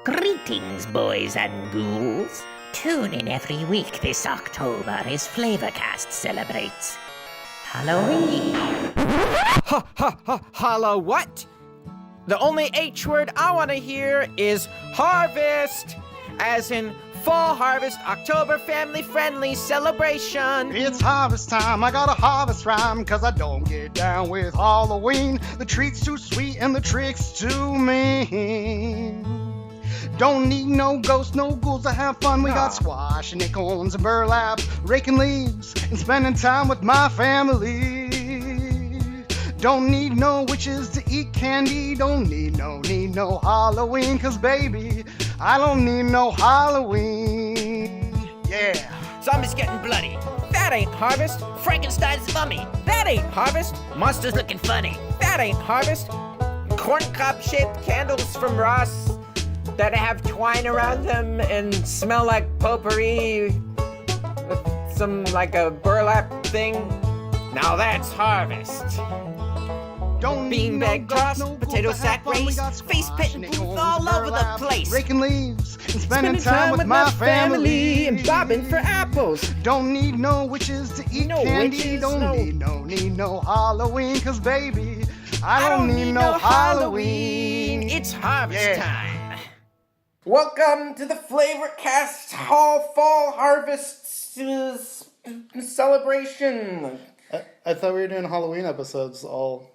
Greetings, boys and ghouls. Tune in every week this October as Flavorcast celebrates Halloween. Ha ha ha, holla what? The only H word I want to hear is harvest, as in fall harvest, October family-friendly celebration. It's harvest time, I got a harvest rhyme, 'cause I don't get down with Halloween. The treat's too sweet and the trick's too mean. Don't need no ghosts, no ghouls to have fun. We got squash and acorns and burlap, raking leaves and spending time with my family. Don't need no witches to eat candy. Don't need no Halloween, 'cause baby, I don't need no Halloween. Yeah. Zombies getting bloody. That ain't harvest. Frankenstein's mummy. That ain't harvest. Monsters looking funny. That ain't harvest. Corncob-shaped candles from Ross that have twine around them and smell like potpourri with some like a burlap thing. Now that's harvest. Don't need Beanbag no toss, ghosts, no potato ghouls to sack have fun. We race, got face squash pit and and booth acorns all and over the burlap, place. raking leaves and spending time with my family. and bobbing for apples. Don't need no witches to eat No candy. witches, Don't no- need no Halloween, 'cause baby, I don't need no Halloween. It's harvest Yeah. time. Welcome to the Flavorcast Fall Harvest celebration. I thought we were doing Halloween episodes all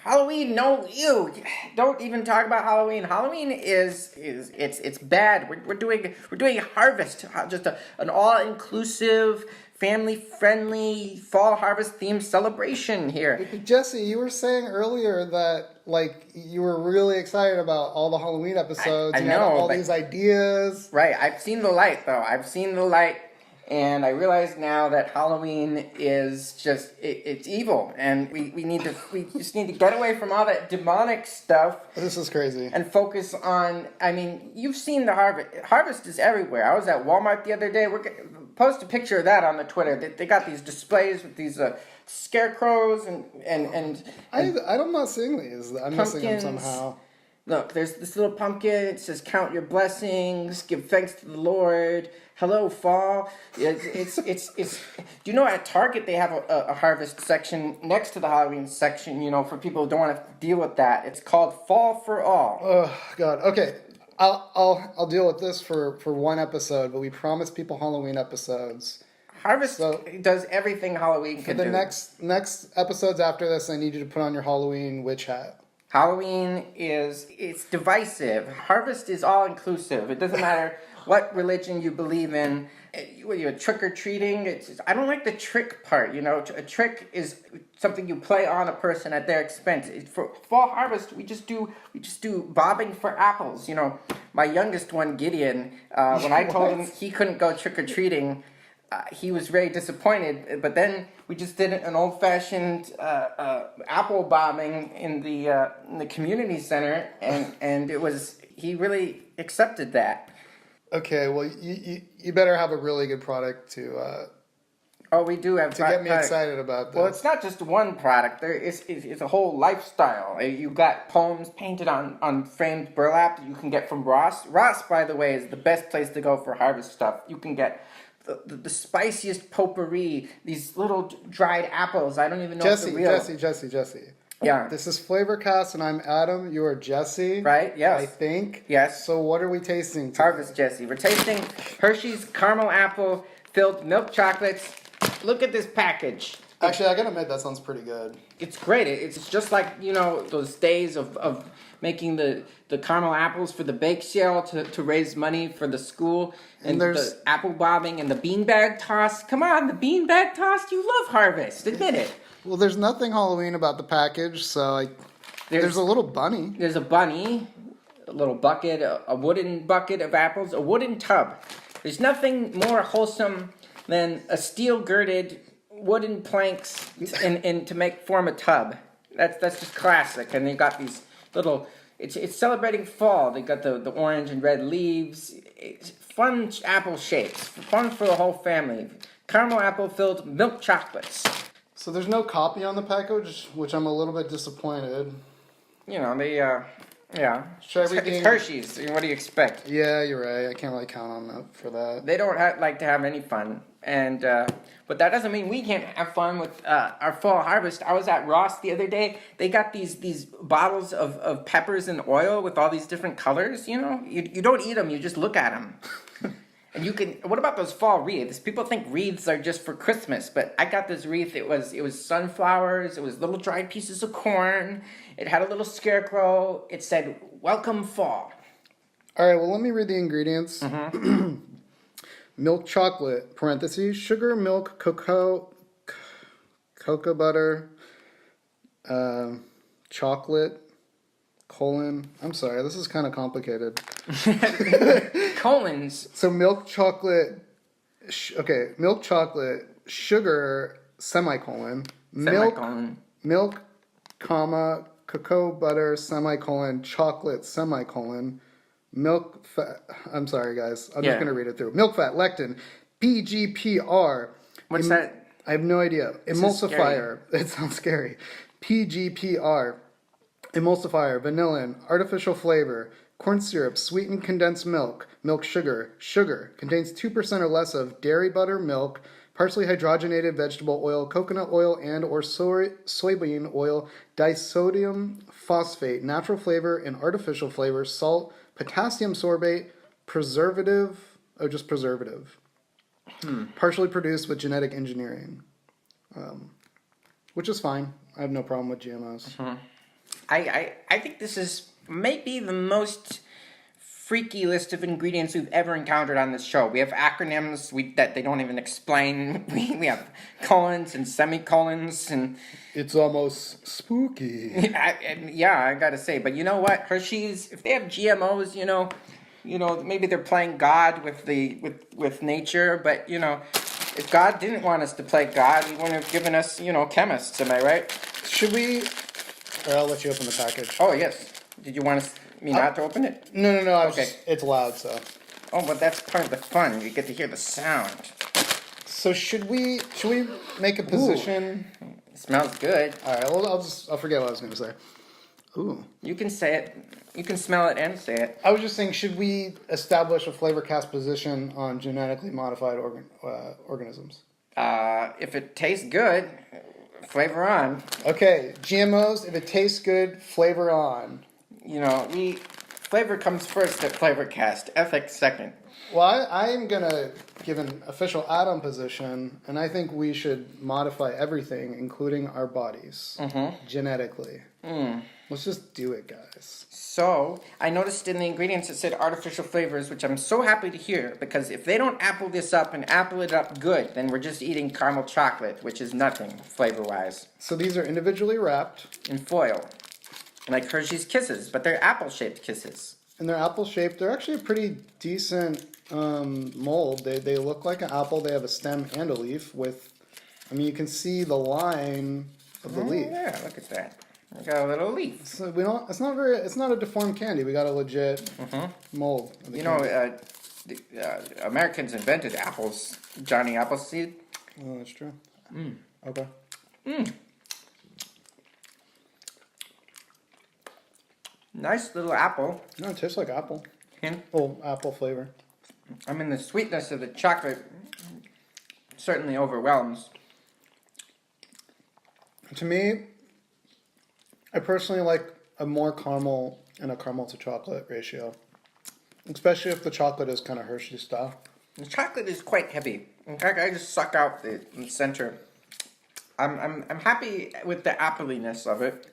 Halloween, no, ew! Don't even talk about Halloween. Halloween it's bad. We're doing harvest, just an all-inclusive, family-friendly fall harvest themed celebration here. Jesse, you were saying earlier that like you were really excited about all the Halloween episodes. I You had know, all but- these ideas. Right, I've seen the light though. I've seen the light, and I realize now that Halloween is just it's evil, and we just need to get away from all that demonic stuff. This is crazy. And focus on, I mean, you've seen the harvest. Harvest is everywhere. I was at Walmart the other day. Post a picture of that on the Twitter. They got these displays with these scarecrows and I'm not seeing these. I'm missing them pumpkins. somehow. Look, there's this little pumpkin. It says, "Count your blessings, give thanks to the Lord." Hello, fall. It's. Do you know at Target they have a harvest section next to the Halloween section? You know, for people who don't want to deal with that. It's called Fall for All. Oh God. Okay. I'll deal with this for one episode, but we promised people Halloween episodes. Harvest So- does everything Halloween For can the do. next episodes after this, I need you to put on your Halloween witch hat. Halloween it's divisive. Harvest is all inclusive. It doesn't matter what religion you believe in. You're trick or treating. I don't like the trick part. You know, a trick is something you play on a person at their expense. For fall harvest, we just do bobbing for apples. You know, my youngest one, Gideon, when I told him he couldn't go trick or treating, he was very disappointed. But then we just did an old-fashioned apple bombing in the community center, and he really accepted that. Okay, well, you better have a really good product to We do have get me product. excited about this. Well, it's not just one product. It's a whole lifestyle. You got poems painted on framed burlap that you can get from Ross. Ross, by the way, is the best place to go for harvest stuff. You can get the spiciest potpourri, these little dried apples. I don't even know if they're real. Jesse. Yeah. This is Flavorcast, and I'm Adam. You are Jesse. Right, yes. I think. Yes. So what are we tasting today? Harvest, Jesse. We're tasting Hershey's caramel apple filled milk chocolates. Look at this package. Actually, I gotta admit, that sounds pretty good. It's great. It's just like, you know, those days of making the caramel apples for the bake sale to raise money for the school. And there's- the apple bobbing and the beanbag toss. Come on, the beanbag toss. You love Harvest. Admit it. Well, there's nothing Halloween about the package, so there's a little bunny. There's a bunny, a little bucket, a wooden bucket of apples, a wooden tub. There's nothing more wholesome than a steel-girded wooden planks and to form a tub. That's just classic. And they've got these little. It's celebrating fall. They got the orange and red leaves. It's fun apple shapes. Fun for the whole family. Caramel apple filled milk chocolates. So there's no copy on the package, which I'm a little bit disappointed. You know, Yeah. Should I read It's the- Hershey's. What do you expect? Yeah, you're right. I can't really count on that for that. They don't like to have any fun, and but that doesn't mean we can't have fun with our fall harvest. I was at Ross the other day. They got these bottles of peppers and oil with all these different colors. You know, you don't eat them; you just look at them. And you can. What about those fall wreaths? People think wreaths are just for Christmas, but I got this wreath. It was sunflowers. It was little dried pieces of corn. It had a little scarecrow. It said "Welcome Fall." All right, well, let me read the ingredients. Mm-hmm. Milk chocolate, parentheses, sugar, milk, cocoa butter, chocolate, colon. I'm sorry, this is kind of complicated. Colons. So milk chocolate, milk chocolate, sugar, semicolon, Semicolon. milk, comma, cocoa butter, semicolon, chocolate, semicolon, milk fat. I'm sorry, guys. I'm just going to read it through. Milk fat, lectin, PGPR. What's that? I have no idea. This is Emulsifier. It sounds scary. PGPR. Emulsifier, vanillin, artificial flavor, corn syrup, sweetened condensed milk, milk sugar, contains 2% or less of dairy butter, milk, partially hydrogenated vegetable oil, coconut oil, and or soybean oil, disodium phosphate, natural flavor and artificial flavor, salt, potassium sorbate, preservative, just preservative. Partially produced with genetic engineering, which is fine. I have no problem with GMOs. I think this is maybe the most freaky list of ingredients we've ever encountered on this show. We have acronyms that they don't even explain. We have colons and semicolons and... It's almost spooky. I gotta say. But you know what? Hershey's, if they have GMOs, you know, maybe they're playing God with nature. But, you know, if God didn't want us to play God, he wouldn't have given us, chemists. Am I right? Should we... Or I'll let you open the package. Oh, yes. Did you want me not to open it? No. Okay. It's loud, so... Oh, but that's part of the fun. You get to hear the sound. So should we make a position? Ooh, it smells good. All right. Well, I'll forget what I was going to say. Ooh. You can say it. You can smell it and say it. I was just saying, should we establish a Flavorcast position on genetically modified organisms? If it tastes good, flavor on. Okay, GMOs. If it tastes good, flavor on. Flavor comes first at Flavorcast. Ethics second. Well, I'm going to give an official add-on position, and I think we should modify everything, including our bodies, genetically. Let's just do it, guys. So, I noticed in the ingredients it said artificial flavors, which I'm so happy to hear, because if they don't apple this up and apple it up good, then we're just eating caramel chocolate, which is nothing, flavor-wise. So these are individually wrapped. In foil. Like Hershey's Kisses, but they're apple-shaped Kisses. And they're apple-shaped. They're actually a pretty decent mold. They look like an apple. They have a stem and a leaf you can see the line of the leaf. Yeah, look at that. We got a little leaf. So it's not a deformed candy. We got a legit mold. Americans invented apples. Johnny Appleseed. Oh, that's true. Okay. Nice little apple. No, it tastes like apple. Hint. Oh, apple flavor. I mean, the sweetness of the chocolate certainly overwhelms. To me, I personally like a more caramel and a caramel to chocolate ratio. Especially if the chocolate is kind of Hershey style. The chocolate is quite heavy. In fact, I just suck out the center. I'm happy with the appliness of it.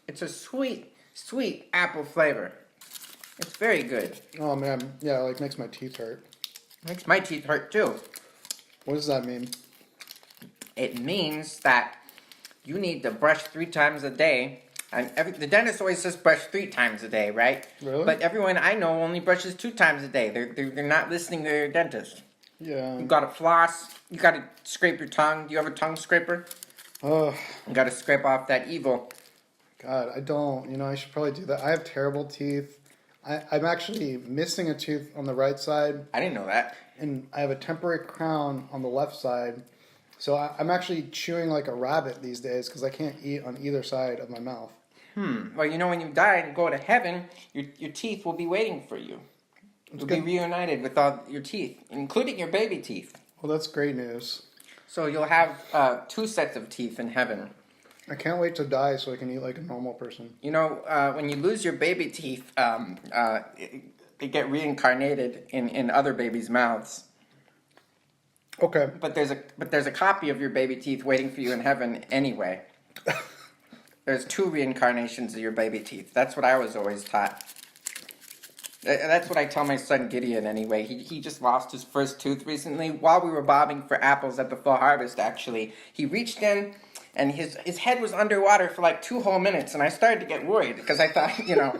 It's a sweet apple flavor. It's very good. Oh man, yeah, it makes my teeth hurt. Makes my teeth hurt too. What does that mean? It means that you need to brush 3 times a day. And the dentist always says brush 3 times a day, right? Really? But everyone I know only brushes 2 times a day. They're not listening to their dentist. Yeah. You gotta floss. You gotta scrape your tongue. Do you have a tongue scraper? Oh. You gotta scrape off that evil. God, I don't. I should probably do that. I have terrible teeth. I'm actually missing a tooth on the right side. I didn't know that. And I have a temporary crown on the left side. So I'm actually chewing like a rabbit these days because I can't eat on either side of my mouth. Well, you know, when you die and go to heaven, your teeth will be waiting for you. You'll be reunited with all your teeth, including your baby teeth. Well, that's great news. So you'll have 2 sets of teeth in heaven. I can't wait to die so I can eat like a normal person. You know, when you lose your baby teeth, they get reincarnated in other babies' mouths. Okay. But there's a copy of your baby teeth waiting for you in heaven anyway. There's 2 reincarnations of your baby teeth. That's what I was always taught. That's what I tell my son Gideon anyway. He just lost his first tooth recently while we were bobbing for apples at the fall harvest, actually. He reached in, and his head was underwater for like 2 whole minutes, and I started to get worried because I thought, you know.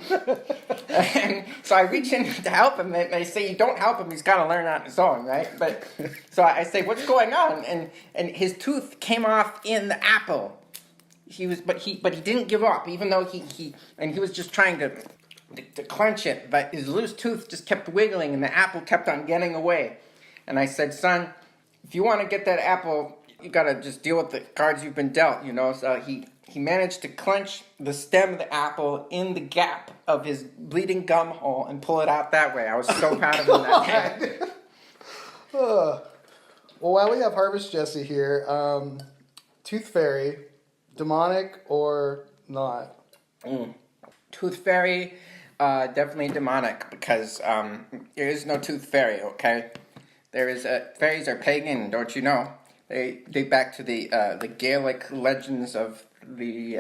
And so I reach in to help him, and they say, you don't help him, he's got to learn on his own, right? But so I say, what's going on? And his tooth came off in the apple. But he didn't give up, even though he was just trying to clench it, but his loose tooth just kept wiggling, and the apple kept on getting away. And I said, son, if you want to get that apple, you got to just deal with the cards you've been dealt, you know. So he managed to clench the stem of the apple in the gap of his bleeding gum hole and pull it out that way. I was so proud of him that day. Well, while we have Harvest Jesse here, Tooth Fairy, demonic or not? Tooth Fairy, definitely demonic, because there is no Tooth Fairy, okay? There is fairies are pagan, don't you know? They date back to the Gaelic legends of the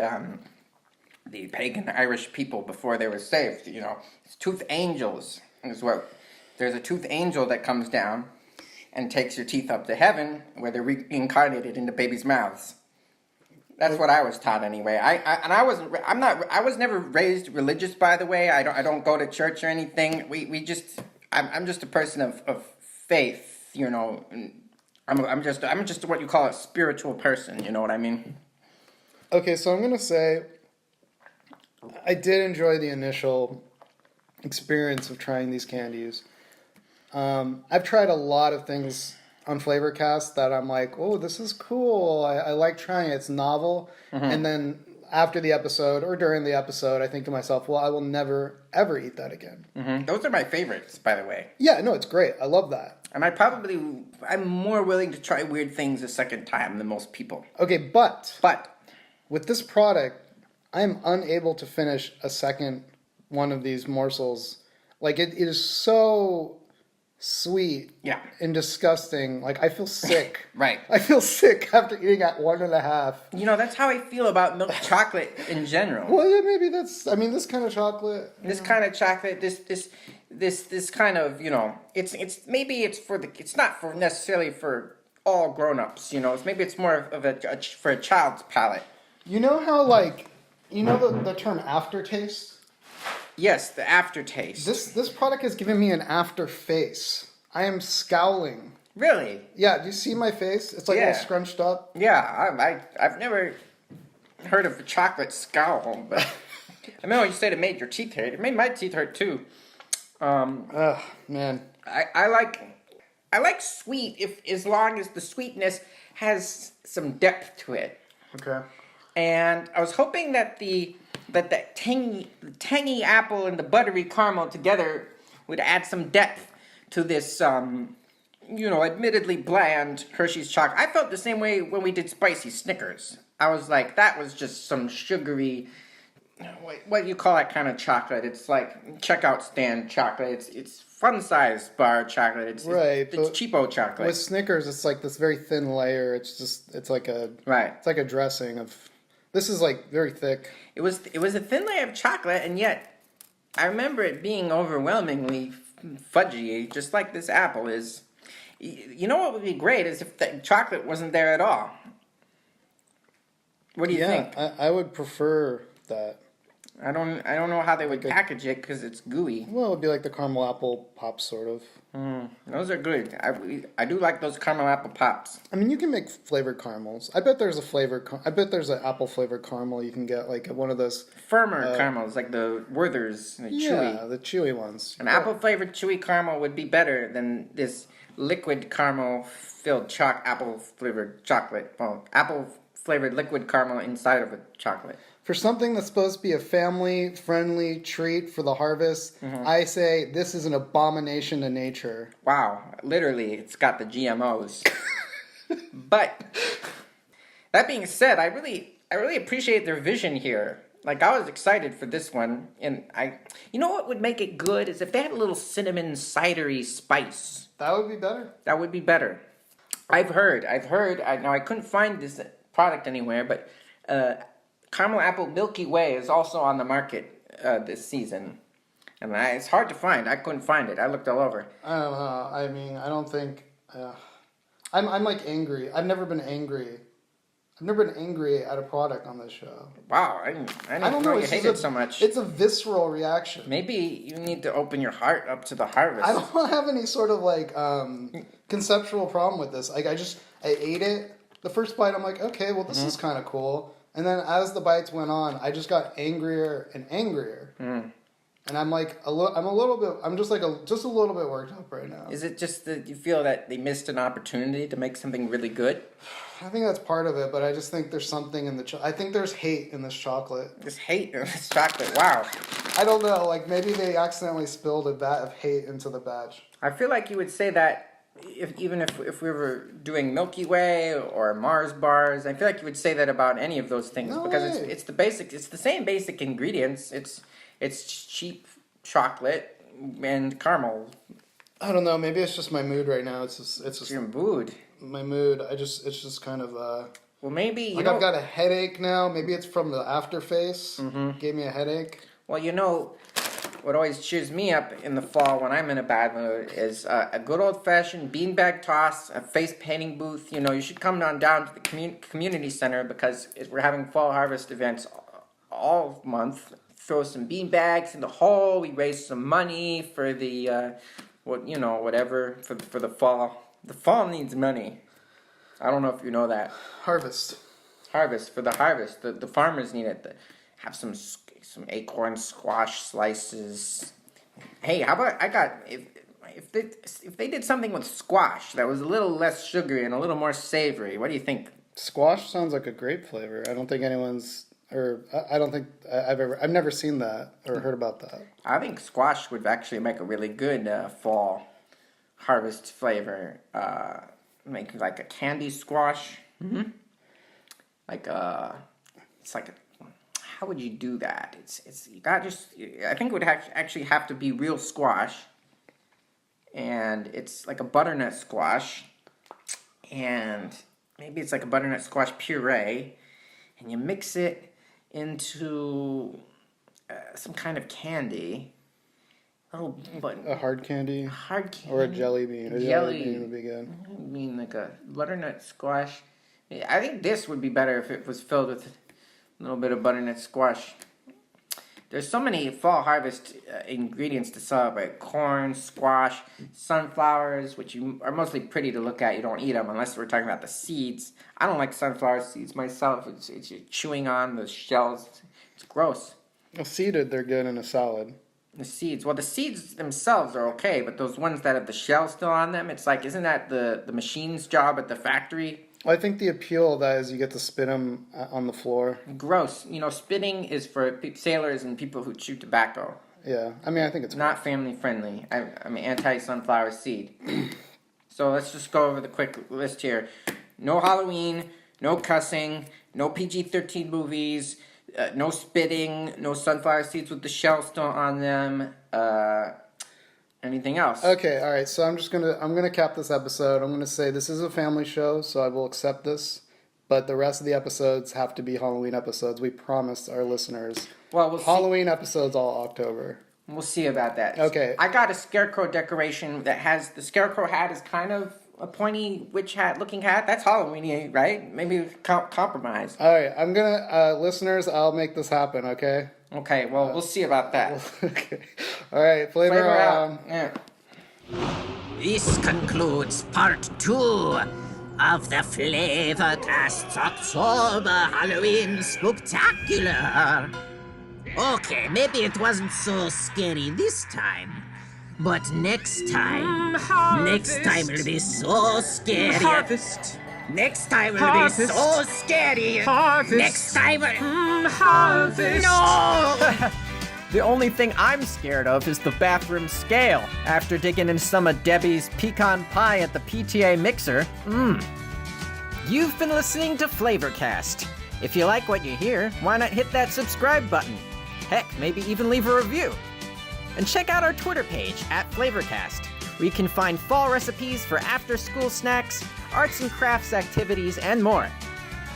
pagan Irish people before they were saved, you know. It's tooth angels is what. There's a tooth angel that comes down and takes your teeth up to heaven, where they're reincarnated into babies' mouths. That's what I was taught anyway. I was never raised religious, by the way. I don't go to church or anything. I'm just a person of faith, you know. I'm just what you call a spiritual person, you know what I mean? Okay, so I'm gonna say I did enjoy the initial experience of trying these candies. I've tried a lot of things on Flavorcast that I'm like, oh, this is cool. I like trying it. It's novel. Mm-hmm. And then after the episode or during the episode, I think to myself, well, I will never, ever eat that again. Mm-hmm. Those are my favorites, by the way. Yeah, no, it's great. I love that. And I'm more willing to try weird things a second time than most people. Okay, but with this product, I'm unable to finish a second one of these morsels. Like, it is so sweet and disgusting. Like, I feel sick. Right. I feel sick after eating at 1.5. You know, that's how I feel about milk chocolate in general. Well, yeah, maybe this kind of chocolate. This kind of chocolate, this kind of, you know, it's not for necessarily for all grown-ups, you know. Maybe it's more of for a child's palate. You know how, like, you know the term aftertaste? Yes, the aftertaste. This product has given me an afterface. I am scowling. Really? Yeah, do you see my face? It's like all scrunched up. Yeah, I've never heard of a chocolate scowl, but I mean, when you said it made your teeth hurt, it made my teeth hurt too. Man. I like sweet as long as the sweetness has some depth to it. Okay. And I was hoping that that tangy apple and the buttery caramel together would add some depth to this, you know, admittedly bland Hershey's chocolate. I felt the same way when we did spicy Snickers. I was like, that was just some sugary, what do you call that kind of chocolate? It's like checkout stand chocolate. It's fun-sized bar chocolate. It's cheapo chocolate. With Snickers, it's like this very thin layer. It's like a dressing of. This is like very thick. It was a thin layer of chocolate, and yet I remember it being overwhelmingly fudgy, just like this apple is. You know what would be great is if the chocolate wasn't there at all. What do you think? Yeah, I would prefer that. I don't know how they would package it because it's gooey. Well, it would be like the caramel apple pops, sort of. Those are good. I do like those caramel apple pops. I mean, you can make flavored caramels. I bet there's an apple flavored caramel you can get, like one of those firmer caramels, like the Werther's, chewy. Yeah, the chewy ones. An apple flavored chewy caramel would be better than this liquid caramel filled apple flavored chocolate. Well, apple flavored liquid caramel inside of a chocolate. For something that's supposed to be a family-friendly treat for the harvest, I say this is an abomination to nature. Wow, literally, it's got the GMOs. But that being said, I really appreciate their vision here. Like, I was excited for this one, and you know what would make it good is if they had a little cinnamon cidery spice. That would be better. That would be better. I've heard. Now I couldn't find this product anywhere, but caramel apple Milky Way is also on the market this season, and it's hard to find. I couldn't find it. I looked all over. I don't know. I mean, I don't think. I'm like angry. I've never been angry. I've never been angry at a product on this show. Wow, I didn't know you hate it so much. It's a visceral reaction. Maybe you need to open your heart up to the harvest. I don't have any sort of like conceptual problem with this. Like I ate it. The first bite, I'm like, okay, well this is kind of cool. And then as the bites went on, I just got angrier and angrier. And I'm like I'm just a little bit worked up right now. Is it just that you feel that they missed an opportunity to make something really good? I think that's part of it, but I just think there's something in I think there's hate in this chocolate. There's hate in this chocolate, wow. I don't know, like maybe they accidentally spilled a vat of hate into the batch. I feel like you would say that if we were doing Milky Way or Mars bars, I feel like you would say that about any of those things because it's the same basic ingredients. It's cheap chocolate and caramel. I don't know, maybe it's just my mood right now. It's just your mood. My mood. It's just kind of well, maybe I've got a headache now. Maybe it's from the afterface. Gave me a headache. Well, what always cheers me up in the fall when I'm in a bad mood is a good old-fashioned beanbag toss, a face painting booth. You should come down to the community center because we're having fall harvest events all month. Throw some beanbags in the hole. We raise some money for the whatever for the fall. The fall needs money. I don't know if you know that. Harvest For the harvest. The farmers need it. Have some acorn squash slices. Hey, how about if they did something with squash that was a little less sugary and a little more savory? What do you think? Squash sounds like a great flavor. I don't think I've never seen that or heard about that. I think squash would actually make a really good fall harvest flavor. Make like a candy squash. Like it's like how would you do that? I think it would actually have to be real squash, and it's like a butternut squash, and maybe it's like a butternut squash puree, and you mix it into some kind a hard candy, or a jelly bean. A jelly bean would be good. I mean, like a butternut squash. I think this would be better if it was filled with a little bit of butternut squash. There's so many fall harvest ingredients to celebrate. Corn, squash, sunflowers, which are mostly pretty to look at. You don't eat them unless we're talking about the seeds. I don't like sunflower seeds myself. It's chewing on the shells. It's gross. Well, seeded, they're good in a salad. The seeds. Well, the seeds themselves are okay, but those ones that have the shell still on them, it's like, isn't that the machine's job at the factory? Well, I think the appeal of that is you get to spit them on the floor. Gross. Spitting is for sailors and people who chew tobacco. Yeah, I mean, I think it's not family friendly. I'm anti-sunflower seed. So let's just go over the quick list here. No Halloween, no cussing, no PG-13 movies, no spitting, no sunflower seeds with the shell still on them. Anything else? Okay, all right. So I'm gonna cap this episode. I'm gonna say this is a family show, so I will accept this. But the rest of the episodes have to be Halloween episodes. We promised our listeners. Well, Halloween episodes all October. We'll see about that. Okay. I got a scarecrow decoration that has the scarecrow hat is kind of a pointy witch hat looking hat. That's Halloween-y, right? Maybe compromise. All right. I'm gonna listeners. I'll make this happen. Okay. Okay, well, we'll see about that. Okay. All right, flavor out. Yeah. This concludes part 2 of the Flavorcast October Halloween Spooktacular. Okay, maybe it wasn't so scary this time, but next time it'll be so scary. Harvest. Next time will be so scary. Harvest. Next time. Harvest. No! The only thing I'm scared of is the bathroom scale. After digging in some of Debbie's pecan pie at the PTA mixer, You've been listening to Flavorcast. If you like what you hear, why not hit that subscribe button? Heck, maybe even leave a review. And check out our Twitter page @Flavorcast, where you can find fall recipes for after-school snacks, arts and crafts activities, and more.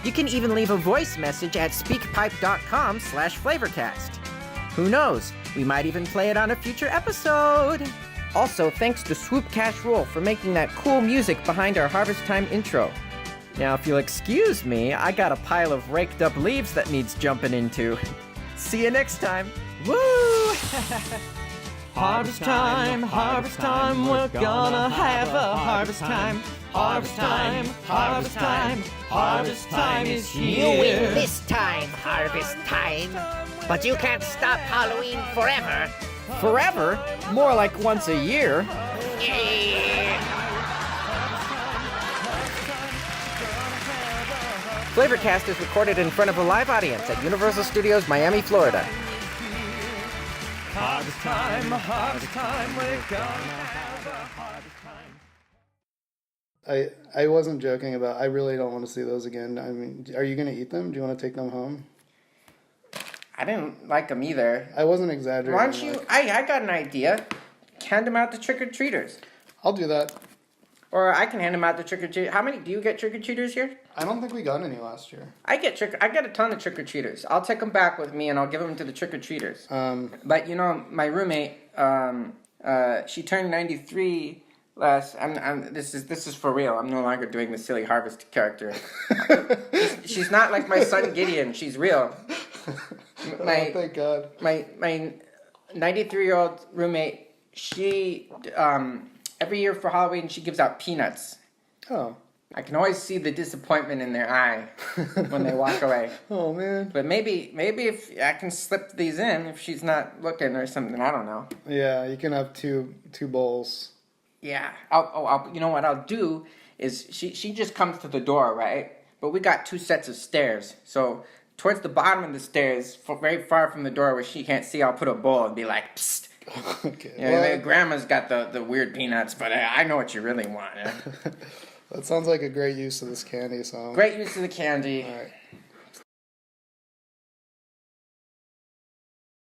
You can even leave a voice message at speakpipe.com/Flavorcast. Who knows? We might even play it on a future episode. Also, thanks to Swoop Cash Roll for making that cool music behind our Harvest Time intro. Now, if you'll excuse me, I got a pile of raked up leaves that needs jumping into. See you next time. Woo! Harvest time, we're gonna have a harvest time. Harvest time, harvest time, harvest time is here. You win this time, harvest time. But you can't stop Halloween forever. Forever? More like once a year. Flavorcast is recorded in front of a live audience at Universal Studios, Miami, Florida. Harvest time, we're gonna have a harvest time. I wasn't joking about, I really don't want to see those again. I mean, are you going to eat them? Do you want to take them home? I didn't like them either. I wasn't exaggerating. Why don't you? I got an idea. Hand them out to trick-or-treaters. I'll do that. Or I can hand them out to trick-or-treaters. How many do you get trick-or-treaters here? I don't think we got any last year. I get a ton of trick-or-treaters. I'll take them back with me and I'll give them to the trick-or-treaters. But you know, my roommate, she turned 93 last. This is for real. I'm no longer doing the silly harvest character. She's not like my son Gideon. She's real. Oh, thank God. My 93-year-old roommate. She every year for Halloween she gives out peanuts. Oh. I can always see the disappointment in their eye when they walk away. Oh man. But maybe if I can slip these in if she's not looking or something. I don't know. Yeah, you can have two bowls. Yeah. I'll you know what I'll do is she just comes to the door, right? But we got 2 sets of stairs, so towards the bottom of the stairs, very far from the door where she can't see, I'll put a bowl and be like, psst. Okay. Yeah, well, Grandma's got the weird peanuts, but I know what you really want. Yeah? That sounds like a great use of this candy, so. Great use of the candy. All right.